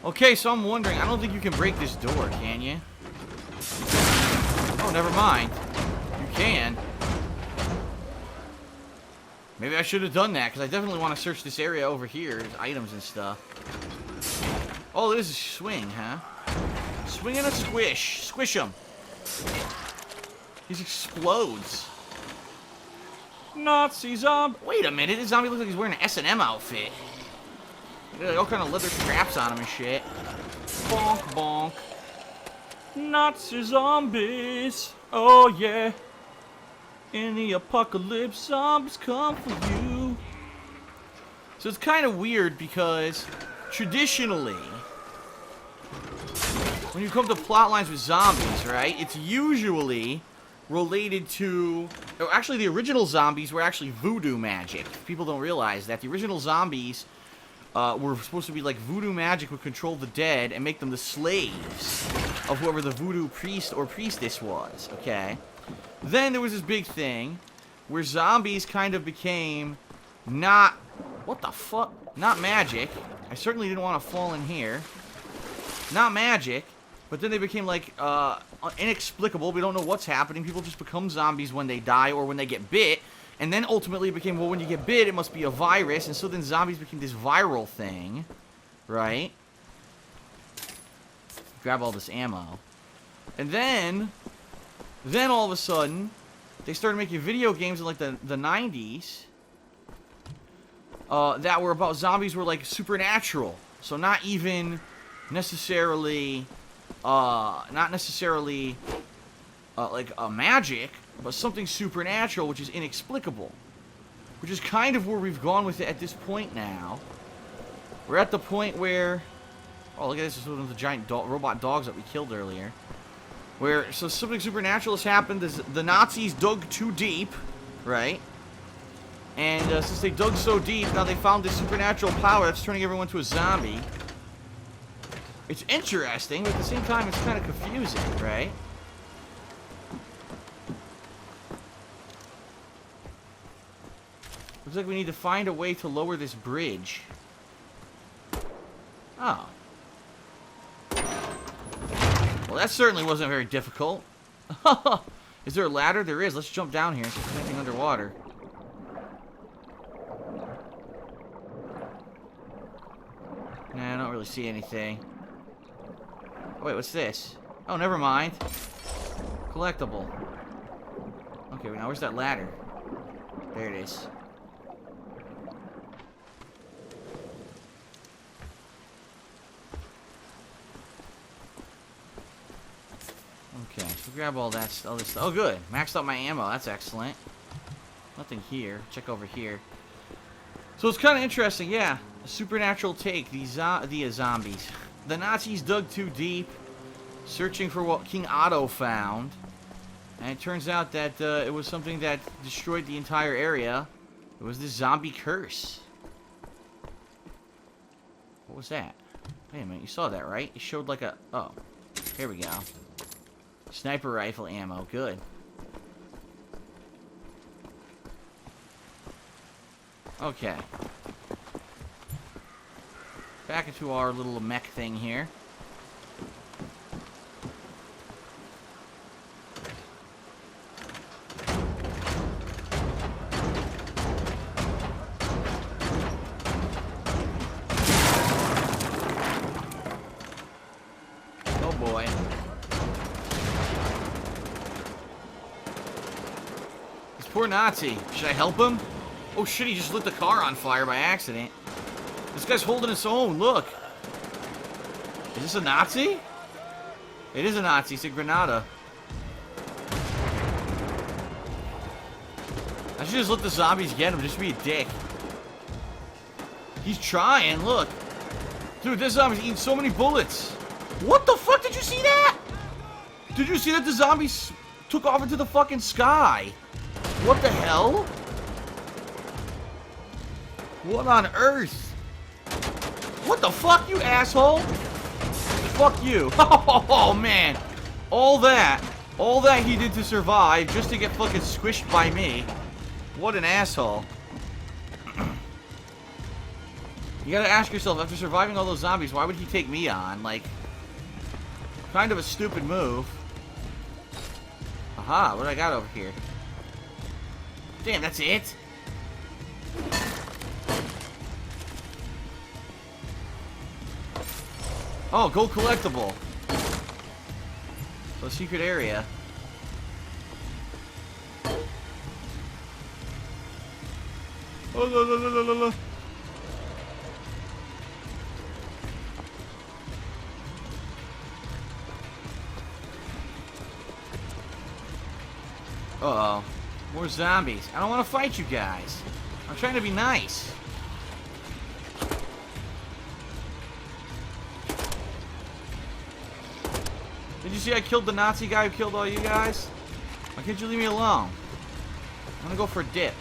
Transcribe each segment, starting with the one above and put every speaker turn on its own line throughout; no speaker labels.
Okay, so I'm wondering, I don't think you can break this door, can you? Oh, never mind. You can. Maybe I should have done that, because I definitely want to search this area over here. There's items and stuff. Oh, this is swing, huh? Swing and a squish. Squish him. He explodes. Nazi zombie. Wait a minute, this zombie looks like he's wearing an S&M outfit. Like all kind of leather straps on him and shit. Bonk, bonk. Nazi zombies. Oh, yeah. In the apocalypse, zombies come for you. So it's kind of weird because traditionally, when you come to plot lines with zombies, right, it's usually related to... Actually, the original zombies were actually voodoo magic. People don't realize that. The original zombies were supposed to be like voodoo magic would control the dead and make them the slaves of whoever the voodoo priest or priestess was, okay? Then there was this big thing where zombies kind of became not... What the fuck? Not magic. I certainly didn't want to fall in here. Not magic. But then they became, like, inexplicable. We don't know what's happening. People just become zombies when they die or when they get bit. And then ultimately it became, well, when you get bit, it must be a virus. And so then zombies became this viral thing. Right? Grab all this ammo. And then all of a sudden, they started making video games in, like, the 90s. That were about zombies were, like, supernatural. So not even necessarily... like a magic, but something supernatural, which is inexplicable. Which is kind of where we've gone with it at this point now. We're at the point where... Oh, look at this. This is one of the giant robot dogs that we killed earlier. Where, so something supernatural has happened. The Nazis dug too deep, right? And since they dug so deep, now they found this supernatural power that's turning everyone to a zombie. It's interesting, but at the same time, it's kind of confusing, right? Looks like we need to find a way to lower this bridge. Oh. Well, that certainly wasn't very difficult. Is there a ladder? There is. Let's jump down here and see if there's anything underwater. Nah, I don't really see anything. Oh, wait, what's this? Oh, never mind. Collectible. Okay, now where's that ladder? There it is. Okay, so grab all that, all this stuff. Oh, good. Maxed out my ammo. That's excellent. Nothing here. Check over here. So it's kind of interesting, yeah. A supernatural take. The zombies. The Nazis dug too deep, searching for what King Otto found. And it turns out that it was something that destroyed the entire area. It was this zombie curse. What was that? Wait a minute, you saw that, right? It showed like a... Oh, here we go. Sniper rifle ammo, good. Okay. Back into our little mech thing here. Oh boy. This poor Nazi. Should I help him? Oh shit, he just lit the car on fire by accident. This guy's holding his own, look. Is this a Nazi? It is a Nazi, it's a Grenada. I should just let the zombies get him, just to be a dick. He's trying, look. Dude, this zombie's eating so many bullets. What the fuck, did you see that? Did you see that the zombies took off into the fucking sky? What the hell? What on earth? What the fuck, you asshole? Fuck you. Oh, man. All that he did to survive just to get fucking squished by me. What an asshole. You gotta ask yourself, after surviving all those zombies, why would he take me on? Like, kind of a stupid move. Aha, what do I got over here? Damn, that's it? Oh, gold collectible. So, secret area. Oh, la, la, la, la, la. Uh-oh. More zombies. I don't want to fight you guys. I'm trying to be nice. Did you see I killed the Nazi guy who killed all you guys? Why can't you leave me alone? I'm gonna go for a dip.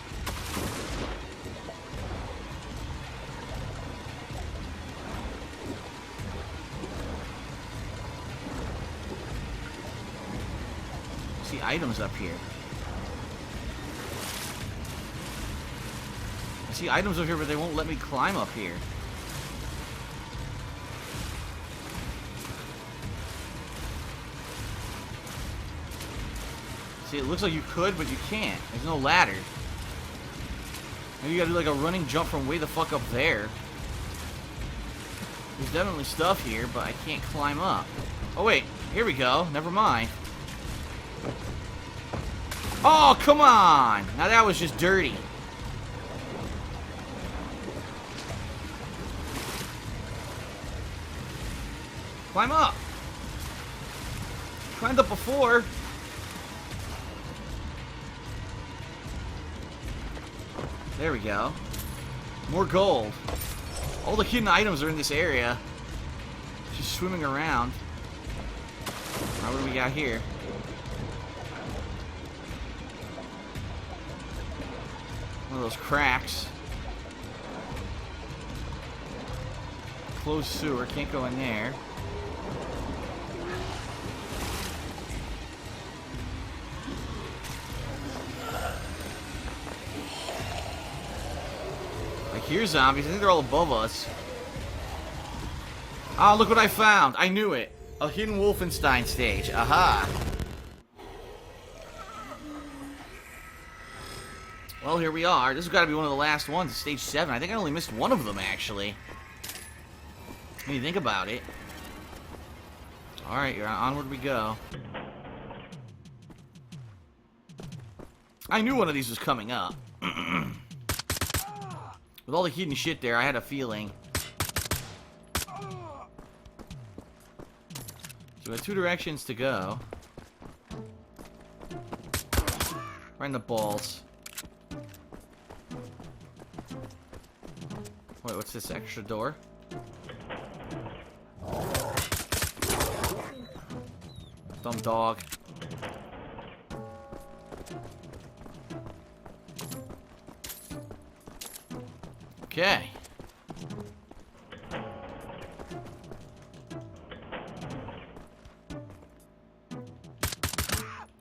See items up here. I see items over here, but they won't let me climb up here. See, it looks like you could, but you can't. There's no ladder. Maybe you gotta do like a running jump from way the fuck up there. There's definitely stuff here, but I can't climb up. Oh wait, here we go. Never mind. Oh, come on! Now that was just dirty. Climb up! Climbed up before. There we go. More gold. All the hidden items are in this area. Just swimming around. Alright, what do we got here? One of those cracks. Closed sewer. Can't go in there. I hear zombies. I think they're all above us. Ah, look what I found. I knew it. A hidden Wolfenstein stage. Aha. Well, here we are. This has got to be one of the last ones. Stage 7. I think I only missed one of them, actually. When you think about it. Alright, onward we go. I knew one of these was coming up. With all the hidden shit there, I had a feeling. So we have 2 directions to go. Right in the balls. Wait, what's this extra door? Dumb dog. Okay.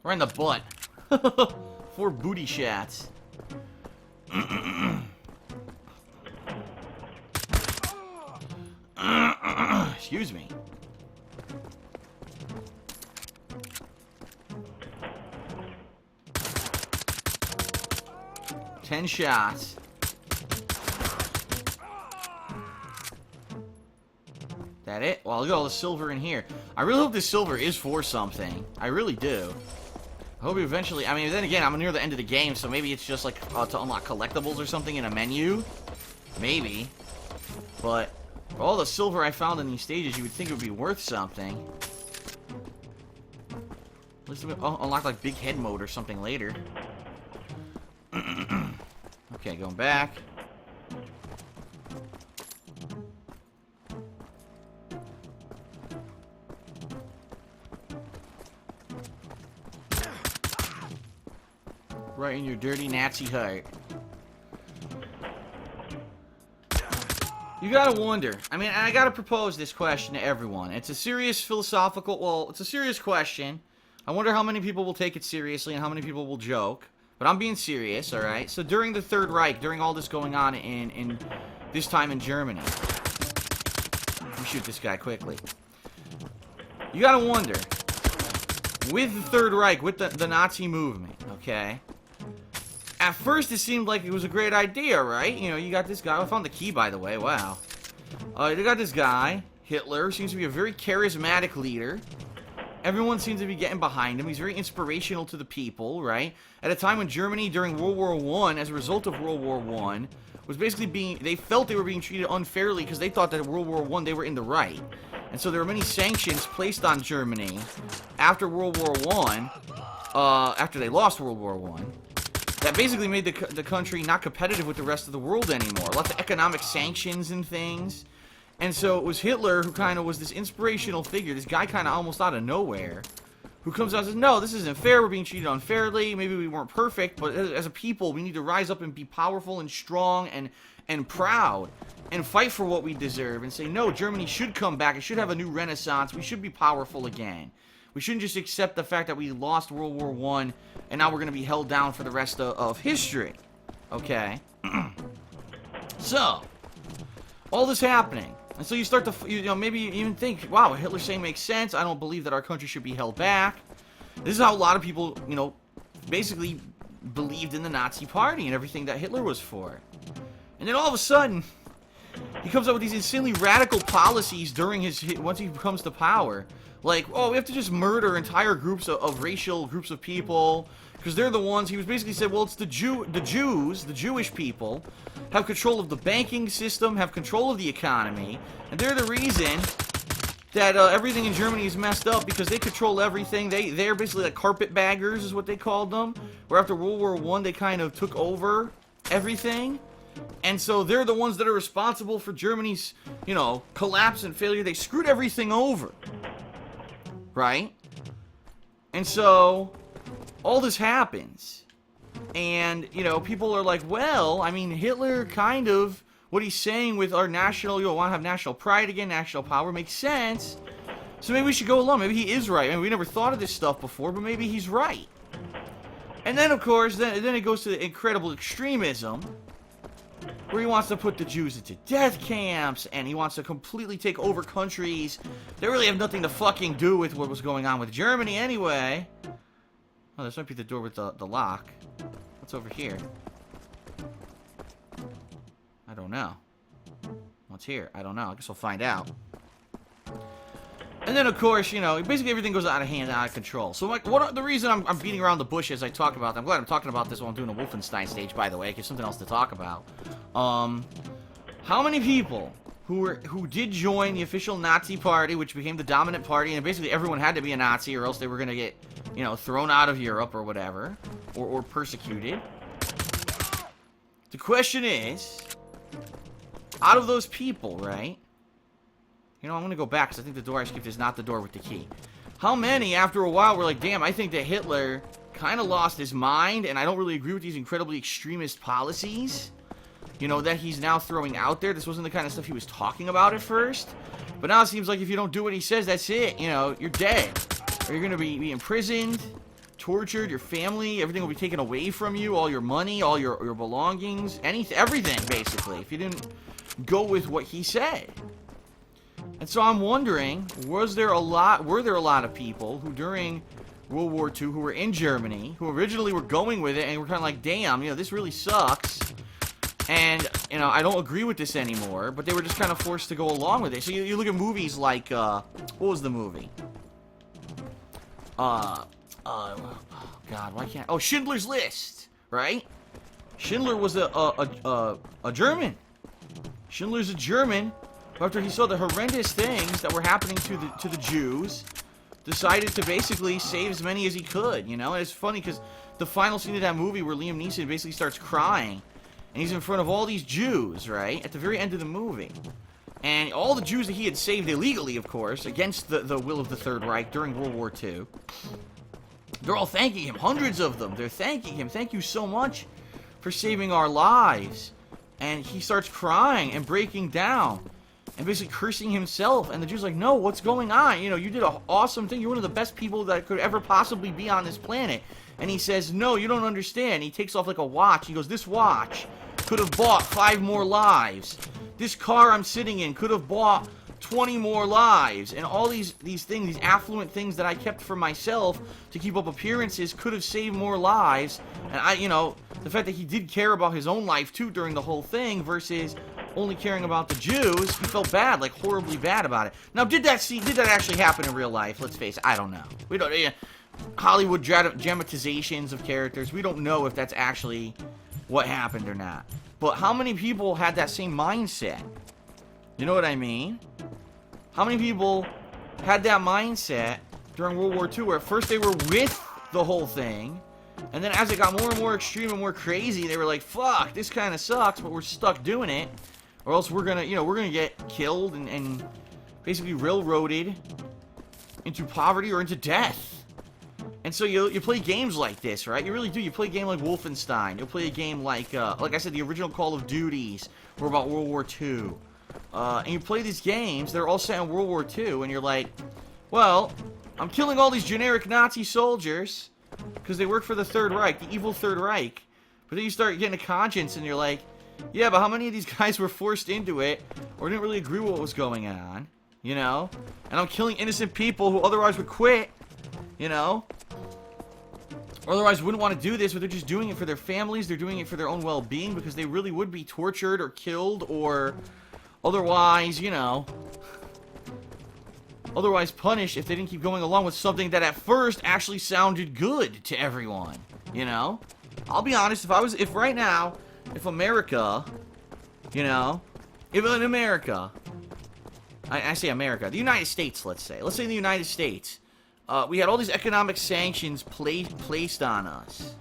Right in the butt. 4 booty shots. Excuse me. Ten shots. That it? Well, look at all the silver in here. I really hope this silver is for something. I really do. I hope eventually... I mean, then again, I'm near the end of the game, so maybe it's just like to unlock collectibles or something in a menu. Maybe. But for all the silver I found in these stages, you would think it would be worth something. At least I'll unlock like big head mode or something later. Okay, going back. Right in your dirty Nazi heart. You gotta wonder. I mean, I gotta propose this question to everyone. It's a serious philosophical... Well, it's a serious question. I wonder how many people will take it seriously and how many people will joke. But I'm being serious, alright? So during the Third Reich, during all this going on in this time in Germany, let me shoot this guy quickly. You gotta wonder, with the Third Reich, with the Nazi movement, okay? At first it seemed like it was a great idea, right? You know, you got this guy, I found the key, by the way, wow. You got this guy, Hitler, seems to be a very charismatic leader. Everyone seems to be getting behind him. He's very inspirational to the people, right? At a time when Germany, during World War I, as a result of World War I, was basically they felt they were being treated unfairly because they thought that in World War I they were in the right. And so there were many sanctions placed on Germany after World War I, after they lost World War I, that basically made the country not competitive with the rest of the world anymore. Lots of economic sanctions and things. And so it was Hitler who kind of was this inspirational figure, this guy kind of almost out of nowhere, who comes out and says, no, this isn't fair, we're being treated unfairly, maybe we weren't perfect, but as a people, we need to rise up and be powerful and strong and proud, and fight for what we deserve, and say, no, Germany should come back, it should have a new renaissance, we should be powerful again. We shouldn't just accept the fact that we lost World War I, and now we're going to be held down for the rest of history. Okay? So, all this happening. And so you start to, you know, maybe you even think, wow, what Hitler's saying makes sense. I don't believe that our country should be held back. This is how a lot of people, you know, basically believed in the Nazi party and everything that Hitler was for. And then all of a sudden, he comes up with these insanely radical policies during once he comes to power. Like, oh, we have to just murder entire groups of racial groups of people, because they're the ones, he was basically said, well, it's the Jews, the Jewish people, have control of the banking system, have control of the economy, and they're the reason that everything in Germany is messed up, because they control everything. They're basically like carpetbaggers, is what they called them, where after World War I, they kind of took over everything. And so they're the ones that are responsible for Germany's, you know, collapse and failure. They screwed everything over. Right? And so all this happens. And, you know, people are like, well, I mean, Hitler kind of, what he's saying with our national, you want to have national pride again, national power, makes sense. So maybe we should go along. Maybe he is right. I mean, we never thought of this stuff before, but maybe he's right. And then, of course, then it goes to the incredible extremism, where he wants to put the Jews into death camps, and he wants to completely take over countries that really have nothing to fucking do with what was going on with Germany anyway. Oh, this might be the door with the lock. What's over here? I don't know. What's here? I don't know. I guess we'll find out. And then, of course, you know, basically everything goes out of hand, out of control. So, like, the reason I'm beating around the bush as I talk about that, I'm glad I'm talking about this while I'm doing a Wolfenstein stage, by the way, because something else to talk about. How many people who did join the official Nazi party, which became the dominant party, and basically everyone had to be a Nazi or else they were going to get, you know, thrown out of Europe or whatever, or persecuted. The question is, out of those people, right? You know, I'm going to go back because I think the door I skipped is not the door with the key. How many, after a while, were like, damn, I think that Hitler kind of lost his mind, and I don't really agree with these incredibly extremist policies, you know, that he's now throwing out there. This wasn't the kind of stuff he was talking about at first. But now it seems like if you don't do what he says, that's it. You know, you're dead. Or you're going to be imprisoned, tortured, your family, everything will be taken away from you, all your money, all your belongings, everything, basically, if you didn't go with what he said. And so I'm wondering, were there a lot of people who during World War II who were in Germany, who originally were going with it and were kind of like, damn, you know, this really sucks, and, you know, I don't agree with this anymore, but they were just kind of forced to go along with it. So you look at movies like, what was the movie? Oh, God, why can't... Oh, Schindler's List, right? Schindler was a German. Schindler's a German. After he saw the horrendous things that were happening to the Jews, decided to basically save as many as he could, you know? And it's funny because the final scene of that movie where Liam Neeson basically starts crying, and he's in front of all these Jews, right? At the very end of the movie. And all the Jews that he had saved illegally, of course, against the will of the Third Reich during World War II, they're all thanking him. Hundreds of them. They're thanking him. Thank you so much for saving our lives. And he starts crying and breaking down. and basically cursing himself. And the Jew's like, no, what's going on? You know, you did an awesome thing. You're one of the best people that could ever possibly be on this planet. And he says, no, you don't understand. He takes off like a watch. He goes, this watch could have bought 5 more lives. This car I'm sitting in could have bought 20 more lives. And all these things, these affluent things that I kept for myself to keep up appearances could have saved more lives. And you know, the fact that he did care about his own life too during the whole thing versus only caring about the Jews, he felt bad, like horribly bad about it. Now, did that actually happen in real life? Let's face it, I don't know. We don't. Hollywood dramatizations of characters. We don't know if that's actually what happened or not. But how many people had that same mindset? You know what I mean? How many people had that mindset during World War II where at first they were with the whole thing, and then as it got more and more extreme and more crazy, they were like, fuck, this kind of sucks, but we're stuck doing it, or else we're gonna, you know, we're gonna get killed and basically railroaded into poverty or into death. And so you play games like this, right? You really do. You play a game like Wolfenstein. You'll play a game like I said, the original Call of Duties were about World War II. And you play these games, they're all set in World War II, and you're like, well, I'm killing all these generic Nazi soldiers because they work for the Third Reich, the evil Third Reich. But then you start getting a conscience, and you're like, yeah, but how many of these guys were forced into it or didn't really agree with what was going on, you know? And I'm killing innocent people who otherwise would quit, you know? Or otherwise wouldn't want to do this, but they're just doing it for their families, they're doing it for their own well-being, because they really would be tortured or killed or otherwise, you know, otherwise punished if they didn't keep going along with something that at first actually sounded good to everyone, you know? I'll be honest, if right now, if America, you know, if in America, I say America, the United States, let's say in the United States, we had all these economic sanctions placed on us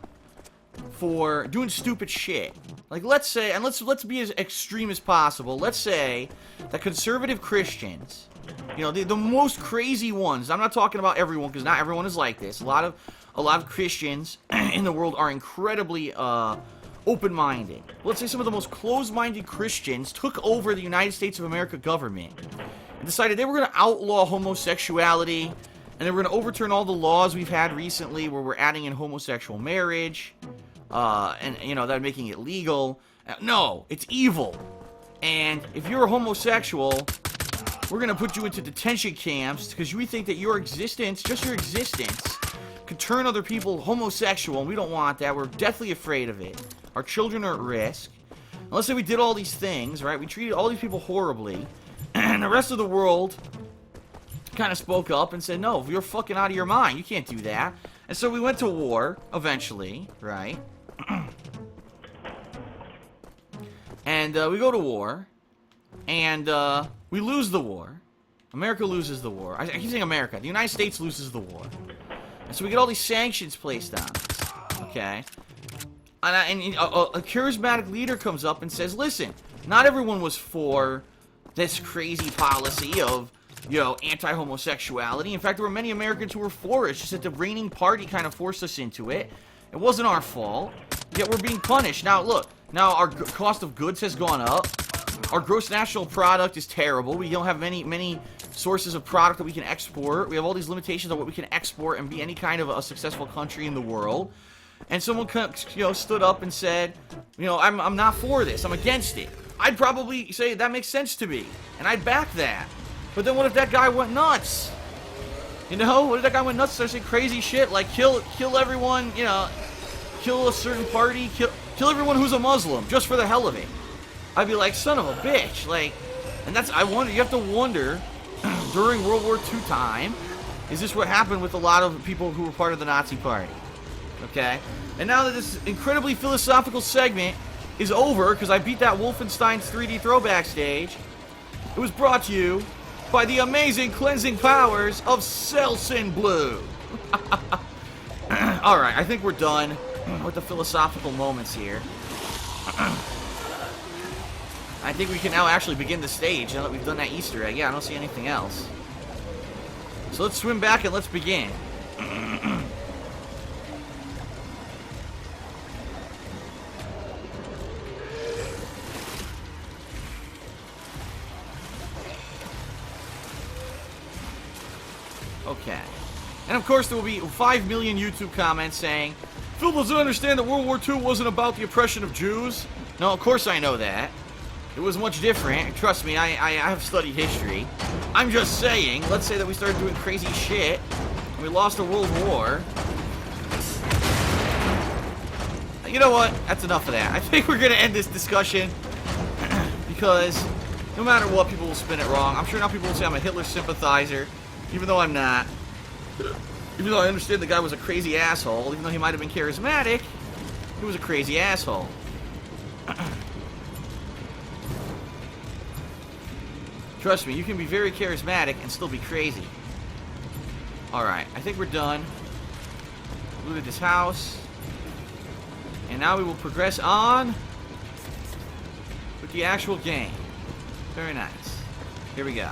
for doing stupid shit. Like, let's say, and let's be as extreme as possible. Let's say that conservative Christians, you know, the most crazy ones. I'm not talking about everyone, because not everyone is like this. A lot of Christians in the world are incredibly open-minded. Let's say some of the most closed-minded Christians took over the United States of America government and decided they were going to outlaw homosexuality. And then we're going to overturn all the laws we've had recently where we're adding in homosexual marriage. And, you know, that making it legal. No, it's evil. And if you're a homosexual, we're going to put you into detention camps because we think that your existence, just your existence, could turn other people homosexual. And we don't want that. We're deathly afraid of it. Our children are at risk. And let's say we did all these things, right? We treated all these people horribly. And the rest of the world kind of spoke up and said, no, you're fucking out of your mind. You can't do that. And so we went to war, eventually, right? And we go to war, and we lose the war. America loses the war. I keep saying America. The United States loses the war. And so we get all these sanctions placed on us, okay? And a charismatic leader comes up and says, listen, not everyone was for this crazy policy of, you know, anti-homosexuality. In fact, there were many Americans who were for it. It's just that the reigning party kind of forced us into it. It wasn't our fault. Yet we're being punished. Now, look. Now, our cost of goods has gone up. Our gross national product is terrible. We don't have many sources of product that we can export. We have all these limitations on what we can export and be any kind of a successful country in the world. And someone, you know, stood up and said, you know, I'm not for this. I'm against it. I'd probably say that makes sense to me. And I'd back that. But then what if that guy went nuts? You know, what if that guy went nuts, started saying crazy shit like kill everyone, you know, kill a certain party, kill everyone who's a Muslim just for the hell of it? I'd be like, son of a bitch, like, and that's, I wonder, you have to wonder, during World War II time, is this what happened with a lot of people who were part of the Nazi Party? Okay? And now that this incredibly philosophical segment is over, because I beat that Wolfenstein 3D throwback stage, it was brought to you by the amazing cleansing powers of Selsun Blue. Alright, I think we're done with the philosophical moments here. I think we can now actually begin the stage now that we've done that Easter egg. Yeah, I don't see anything else. So let's swim back and let's begin. Okay. And of course there will be 5 million YouTube comments saying, Phil doesn't understand that World War II wasn't about the oppression of Jews. No, of course I know that. It was much different. Trust me, I have studied history. I'm just saying, let's say that we started doing crazy shit, and we lost a world war. You know what? That's enough of that. I think we're going to end this discussion, because no matter what, people will spin it wrong. I'm sure now people will say I'm a Hitler sympathizer, even though I'm not. Even though I understand the guy was a crazy asshole, even though he might have been charismatic, he was a crazy asshole. Trust me, you can be very charismatic and still be crazy. Alright, I think we're done. Looted this house. And now we will progress on with the actual game. Very nice. Here we go.